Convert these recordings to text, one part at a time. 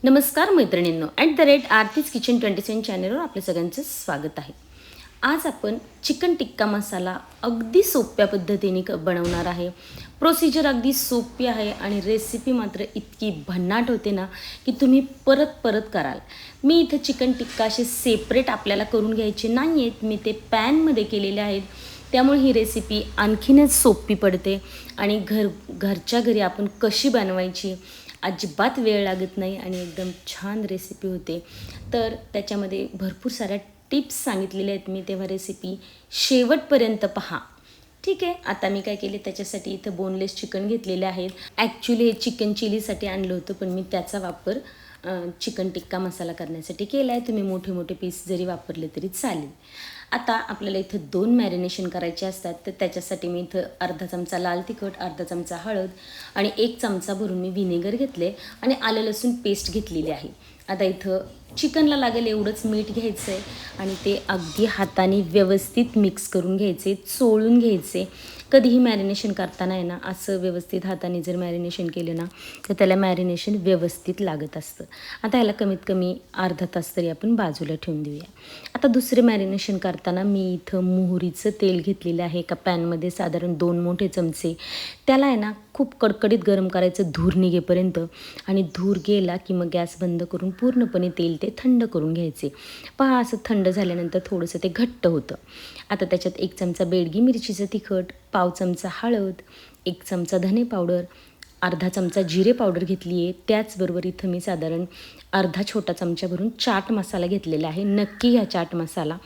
नमस्कार मैत्रिणींनो, @आरतीज किचन 27 चॅनलवर आपल्या सगळ्यांचं स्वागत आहे. आज आपण चिकन टिक्का मसाला अगदी सोप्या पद्धतीने बनवणार आहे. प्रोसिजर अगदी सोपी आहे आणि रेसिपी मात्र इतकी भन्नाट होते ना की तुम्ही परत परत कराल. मी इथं चिकन टिक्का असे सेपरेट आपल्याला करून घ्यायचे नाही आहेत, मी ते पॅनमध्ये केलेले आहेत. त्यामुळे ही रेसिपी आणखीनच सोपी पडते आणि घरच्या घरी आपण कशी बनवायची, अजिबात वेळ लागत नाही आणि एकदम छान रेसिपी होते. तर त्याच्यामध्ये भरपूर साऱ्या टिप्स सांगितलेल्या आहेत मी, तेव्हा रेसिपी शेवटपर्यंत पहा. ठीक आहे. आता मी काय केले, त्याच्यासाठी इथं बोनलेस चिकन घेतलेले आहेत. ॲक्च्युली हे चिकन चिलीसाठी आणलं होतं, पण मी त्याचा वापर चिकन टिक्का मसाला करण्यासाठी केला आहे. तुम्ही मोठे मोठे पीस जरी वापरले तरी चालेल. आता आपल्याला इथं 2 मॅरिनेशन करायचे असतात, तर त्याच्यासाठी मी इथं अर्धा चमचा लाल तिखट, अर्धा चमचा हळद आणि 1 चमचा भरून मी व्हिनेगर घेतले आणि आलं लसूण पेस्ट घेतलेली आहे. आता इथं चिकनला लागेल एवढंच मीठ घ्यायचं आहे आणि ते अगदी हाताने व्यवस्थित मिक्स करून घ्यायचे, चोळून घ्यायचे. कधीही मॅरिनेशन करताना आहे ना, असं व्यवस्थित हाताने जर मॅरिनेशन केलं ना तर त्याला मॅरिनेशन व्यवस्थित लागत असतं. आता ह्याला कमीत कमी अर्धा तास तरी आपण बाजूला ठेवून देऊया. आता दुसरे मॅरिनेशन करताना मी इथं मोहरीचं तेल घेतलेलं आहे एका पॅनमध्ये, साधारण 2 मोठे चमचे. त्याला आहे ना खूप कडकडीत गरम करायचं धूर निघेपर्यंत, आणि धूर गेला की मग गॅस बंद करून पूर्णपणे तेल ते थंड करून घ्यायचे. पहा, असं थंड झाल्यानंतर थोडंसं ते घट्ट होतं. आता त्याच्यात 1 चमचा बेडगी मिरचीचं तिखट, पाव चमचा हळद, 1 चमचा धने पावडर, अर्धा चमचा जिरे पावडर घेतली आहे. त्याचबरोबर इथं मी साधारण अर्धा छोटा चमचा भरून चाट मसाला घेतलेला आहे. नक्की ह्या चाट मसाला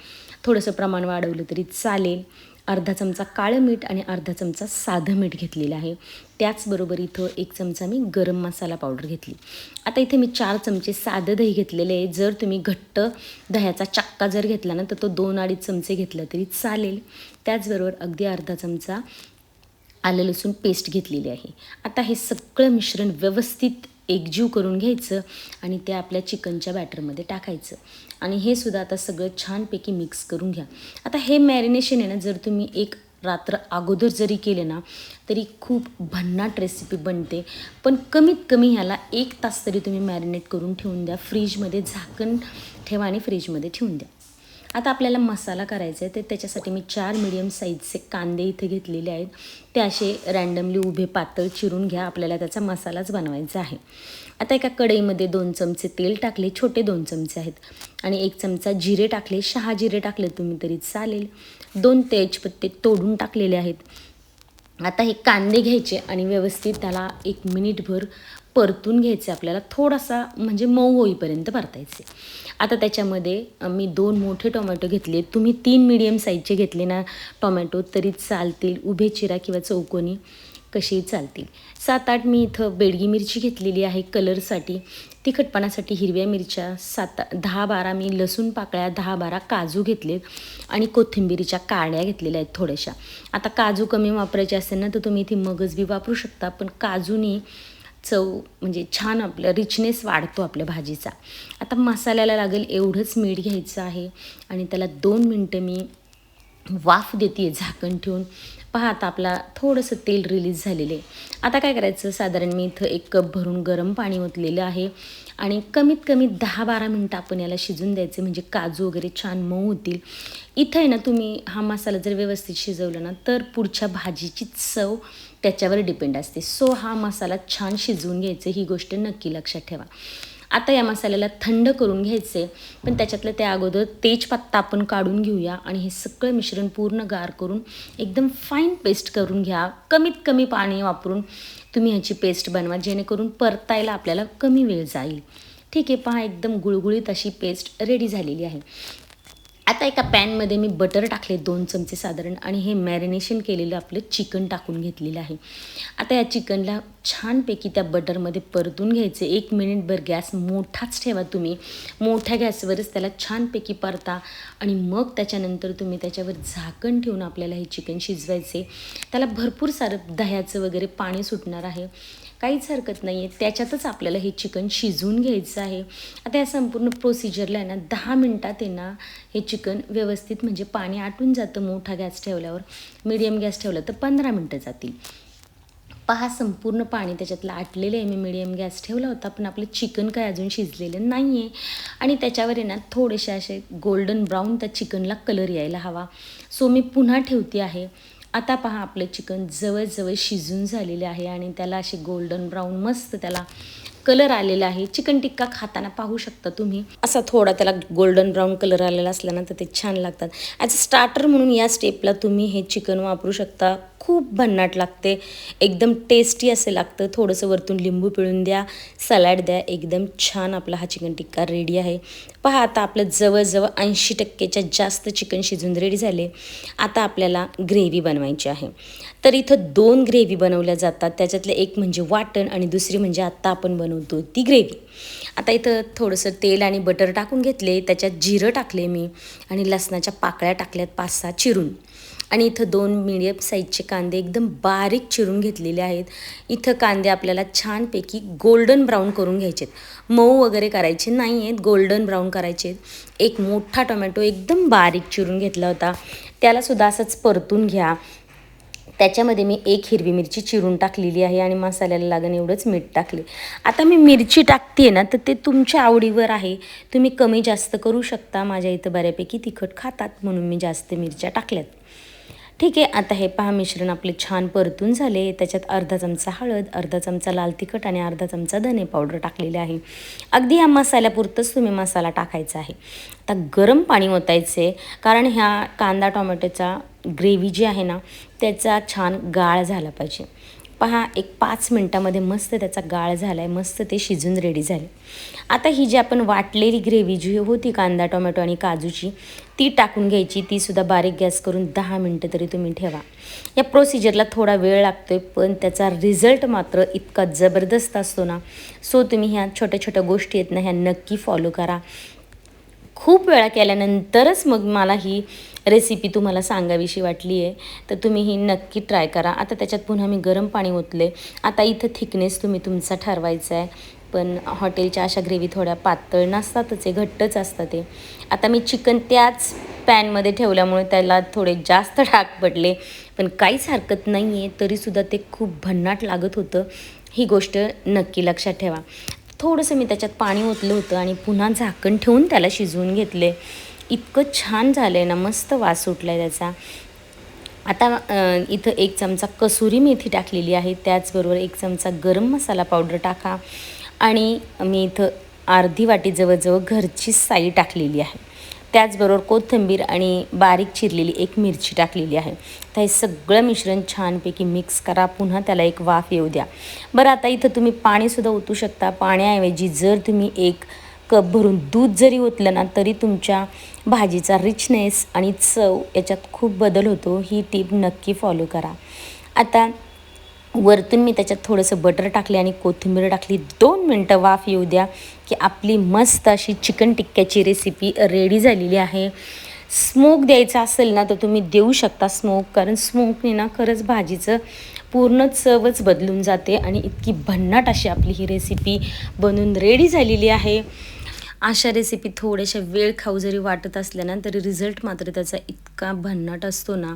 थोडंसं प्रमाण वाढवलं तरी चालेल. अर्धा चमचा काळं मीठ आणि अर्धा चमचा साधं मीठ घेतलेलं आहे. त्याचबरोबर इथं 1 चमचा मी गरम मसाला पावडर घेतली. आता इथे मी 4 चमचे साधं दही घेतलेले आहे. जर तुम्ही घट्ट दह्याचा चक्का जर घेतला ना तर तो 2-2.5 चमचे घेतला तरी चालेल. त्याचबरोबर अगदी अर्धा चमचा आलं लसूण पेस्ट घेतलेली आहे. आता हे सगळं मिश्रण व्यवस्थित एकजीव करून घ्यायचं आणि ते आपल्या चिकनच्या बॅटरमध्ये टाकायचं आणि हे सुद्धा आता सगळं छानपैकी मिक्स करून घ्या. आता हे मॅरिनेशन आहे ना, जर तुम्ही 1 रात्र अगोदर जरी केले ना तरी खूप भन्नाट रेसिपी बनते. पण कमीत कमी ह्याला 1 तास तरी तुम्ही मॅरिनेट करून ठेवून द्या. फ्रीजमध्ये झाकण ठेवा आणि फ्रीजमध्ये ठेवून द्या. आता आपल्याला मसाला करायचा आहे, तर त्याच्यासाठी मी 4 मीडियम साईजचे कांदे इथे घेतलेले आहेत. ते असे रँडमली उभे पातळ चिरून घ्या. आपल्याला त्याचा मसालाच बनवायचा आहे. आता एका कढईमध्ये 2 चमचे तेल टाकले, छोटे 2 चमचे आहेत, आणि 1 चमचा जिरे टाकले. 6 जिरे टाकले तुम्ही तरी चालेल. 2 तेजपत्ते तोडून टाकलेले आहेत. आता हे कांदे घ्यायचे आणि व्यवस्थित त्याला 1 मिनिटभर परतून घ्यायचे. आपल्याला थोडासा म्हणजे मऊ होईपर्यंत परतायचे. आता त्याच्यामध्ये मी 2 मोठे टोमॅटो घेतले. तुम्ही 3 मीडियम साईजचे घेतले ना टोमॅटो तरी चालतील, उभे चिरा किंवा चौकोनी कसेही चालतील. 7-8 मी इथं बेडगी मिरची घेतलेली आहे कलरसाठी. तिखटपणासाठी हिरव्या मिरच्या 10-12 मी लसूण पाकळ्या, 10-12 काजू घेतलेत आणि कोथिंबीरीच्या काड्या घेतलेल्या आहेत थोड्याशा. आता काजू कमी वापरायचे असेल ना तर तुम्ही इथे मगज बी वापरू शकता, पण काजूनी चव म्हणजे छान आपलं रिचनेस वाढतो आपल्या भाजीचा. आता मसाल्याला लागेल एवढंच मीठ घ्यायचं आहे आणि त्याला 2 मिनटं मी वाफ देते आहे झाकण ठेवून. पहा, आता आपला थोडंसं तेल रिलीज झालेलं आहे. आता काय करायचं, साधारण मी इथं 1 कप भरून गरम पाणी ओतलेलं आहे आणि कमीत कमी 10-12 मिनटं आपण याला शिजून द्यायचे, म्हणजे काजू वगैरे छान मऊ होतील. इथं आहे ना, तुम्ही हा मसाला जर व्यवस्थित शिजवला ना तर पुढच्या भाजीची चव त्याच्यावर डिपेंड असते. सो हा मसाला छान शिजवून घ्यायचे, ही गोष्ट नक्की लक्षात ठेवा. आता या मसाल्याला थंड करून घ्यायचे, पण त्याच्यातलं त्या अगोदर तेजपत्ता आपण काढून घेऊया आणि हे सगळं मिश्रण पूर्ण गार करून एकदम फाईन पेस्ट करून घ्या. कमीत कमी पाणी वापरून तुम्ही ह्याची पेस्ट बनवा, जेणेकरून परतायला आपल्याला कमी वेळ जाईल. ठीक आहे. पहा, एकदम गुळगुळीत अशी पेस्ट रेडी झालेली आहे. आता एका पॅनमध्ये मी बटर टाकले 2 चमचे साधारण, आणि हे मॅरिनेशन केलेलं आपलं चिकन टाकून घेतलेलं आहे. आता या चिकनला छानपैकी त्या बटरमध्ये परतून घ्यायचे. 1 मिनिटभर गॅस मोठाच ठेवा तुम्ही. मोठ्या गॅसवरच त्याला छानपैकी परता आणि मग त्याच्यानंतर तुम्ही त्याच्यावर झाकण ठेवून आपल्याला हे चिकन शिजवायचे. त्याला भरपूर सारं दह्याचं वगैरे पाणी सुटणार आहे, काहीच हरकत नाही आहे. त्याच्यातच आपल्याला हे चिकन शिजवून घ्यायचं आहे. आता या संपूर्ण प्रोसिजरला आहे ना 10 मिनटात आहे ना हे चिकन व्यवस्थित म्हणजे पाणी आटून जातं मोठा गॅस ठेवल्यावर. मीडियम गॅस ठेवला तर 15 मिनटं जातील. पहा संपूर्ण पाणी त्याच्यातलं आटलेलं आहे. मी मीडियम गॅस ठेवला होता, पण आपलं चिकन काय अजून शिजलेलं नाही आहे आणि त्याच्यावर आहे ना थोडेसे असे गोल्डन ब्राऊन त्या चिकनला कलर यायला हवा. सो मी पुन्हा ठेवते आहे. आता पहा आपलं चिकन जवळजवळ शिजून झालेले आहे आणि त्याला असे गोल्डन ब्राऊन मस्त त्याला कलर आलेला आहे. चिकन टिक्का खाताना पाहू शकता तुम्ही, असा थोडा त्याला गोल्डन ब्राऊन कलर आलेला असला ना तर ते छान लागतात. ॲज अ स्टार्टर म्हणून या स्टेपला तुम्ही हे चिकन वापरू शकता. खूप भन्नाट लागते, एकदम टेस्टी असे लागतं. थोडंसं वरतून लिंबू पिळून द्या, सलाड द्या, एकदम छान आपला हा चिकन टिक्का रेडी आहे. पहा आता आपलं जवळजवळ 80% जास्त चिकन शिजून रेडी झाले. आता आपल्याला ग्रेव्ही बनवायची आहे. तर इथं 2 ग्रेव्ही बनवल्या जातात. त्याच्यातलं एक म्हणजे वाटण आणि दुसरी म्हणजे आत्ता आपण बनवतो ती ग्रेव्ही. आता इथं थोडंसं तेल आणि बटर टाकून घेतले, त्याच्यात जिरं टाकले मी आणि लसणाच्या पाकळ्या टाकल्यात 5-6 चिरून आणि इथं 2 मीडियम साईजचे कांदे एकदम बारीक चिरून घेतलेले आहेत. इथं कांदे आपल्याला छानपैकी गोल्डन ब्राऊन करून घ्यायचे आहेत, मऊ वगैरे करायचे नाही आहेत, गोल्डन ब्राऊन करायचे आहेत. एक मोठा टोमॅटो एकदम बारीक चिरून घेतला होता, त्यालासुद्धा असंच परतून घ्या. त्याच्यामध्ये मी 1 हिरवी मिरची चिरून टाकलेली आहे आणि मसाल्याला लागेल एवढंच मीठ टाकले. आता मी मिरची टाकते ना तर ते तुमच्या आवडीवर आहे, तुम्ही कमी जास्त करू शकता. माझ्या इथं बऱ्यापैकी तिखट खातात म्हणून मी जास्त मिरच्या टाकल्यात. ठीक आहे, आता हे पहा मिश्रण आपले छान परतून झाले. त्याच्यात अर्धा चमचा हळद, अर्धा चमचा लाल तिखट आणि अर्धा चमचा धने पावडर टाकलेले आहे. अगदी या मसाल्यापुरतंच तुम्ही मसाला टाकायचा आहे. आता गरम पाणी ओतायचे, कारण ह्या कांदा टोमॅटोचा ग्रेव्ही जी आहे ना त्याचा छान गाळ झाला पाहिजे. पहा एक 5 मिनटामध्ये मस्त त्याचा गाळ झाला आहे, मस्त ते शिजून रेडी झाले. आता ही जी आपण वाटलेली ग्रेव्ही जी होती कांदा टोमॅटो आणि काजूची ती टाकून घ्यायची. तीसुद्धा बारीक गॅस करून 10 मिनटं तरी तुम्ही ठेवा. या प्रोसिजरला थोडा वेळ लागतो आहे, पण त्याचा रिझल्ट मात्र इतका जबरदस्त असतो ना. सो तुम्ही ह्या छोट्या छोट्या गोष्टी आहेत ना ह्या नक्की फॉलो करा. खूप वेळा केल्यानंतरच मग मला ही रेसिपी तुम्हाला सांगावीशी वाटली आहे, तर तुम्ही ही नक्की ट्राय करा. आता त्याच्यात पुन्हा मी गरम पाणी ओतले. आता इथं थिकनेस तुम्ही तुमचा ठरवायचा आहे, पण हॉटेलच्या अशा ग्रेव्ही थोड्या पातळ नसतातच, घट्टच असतात ते. आता मी चिकन त्याच पॅनमध्ये ठेवल्यामुळे त्याला थोडे जास्त डाग पडले, पण काहीच हरकत नाही आहे. तरीसुद्धा ते खूप भन्नाट लागत होतं, ही गोष्ट नक्की लक्षात ठेवा. थोडंसं मी त्याच्यात पाणी ओतलं होतं आणि पुन्हा झाकण ठेवून त्याला शिजवून घेतले. इतकं छान झालं आहे ना, मस्त वास सुटला आहे त्याचा. आता इथं 1 चमचा कसुरी मेथी टाकलेली आहे, त्याचबरोबर 1 चमचा गरम मसाला पावडर टाका आणि मी इथं अर्धी वाटी जवळजवळ घरची साई टाकलेली आहे. त्याचबरोबर कोथिंबीर आणि बारीक चिरलेली 1 मिरची टाकलेली आहे. तर हे सगळं मिश्रण छानपैकी मिक्स करा, पुन्हा त्याला एक वाफ येऊ द्या. बरं आता इथं तुम्ही पाणीसुद्धा ओतू शकता. पाण्याऐवजी जर तुम्ही 1 कप भरून दूध जरी ओतलं ना तरी तुमच्या भाजीचा रिचनेस आणि चव याच्यात खूप बदल होतो. ही टीप नक्की फॉलो करा. आता वरतून मी त्याच्यात थोडंसं बटर टाकले आणि कोथिंबीर टाकली. 2 मिनटं वाफ येऊ द्या की आपली मस्त अशी चिकन टिक्क्याची रेसिपी रेडी झालेली आहे. स्मोक द्यायचा असेल ना तर तुम्ही देऊ शकता स्मोक, कारण स्मोकने ना खरंच भाजीचं पूर्ण चवच बदलून जाते आणि इतकी भन्नाट अशी आपली ही रेसिपी बनून रेडी झालेली आहे. अशा रेसिपी थोड्याशा वेळ खाऊ जरी वाटत असल्या ना तरी रिझल्ट मात्र त्याचा इतका भन्नाट असतो ना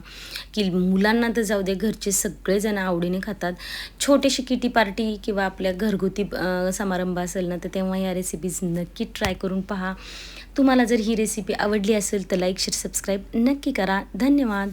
की मुलांना तर जाऊ दे, घरचे सगळेजण आवडीने खातात. छोटीशी किटी पार्टी किंवा आपल्या घरगुती समारंभ असेल ना तर तेव्हा या रेसिपीज नक्की ट्राय करून पहा. तुम्हाला जर ही रेसिपी आवडली असेल तर लाईक, शेअर, सबस्क्राईब नक्की करा. धन्यवाद.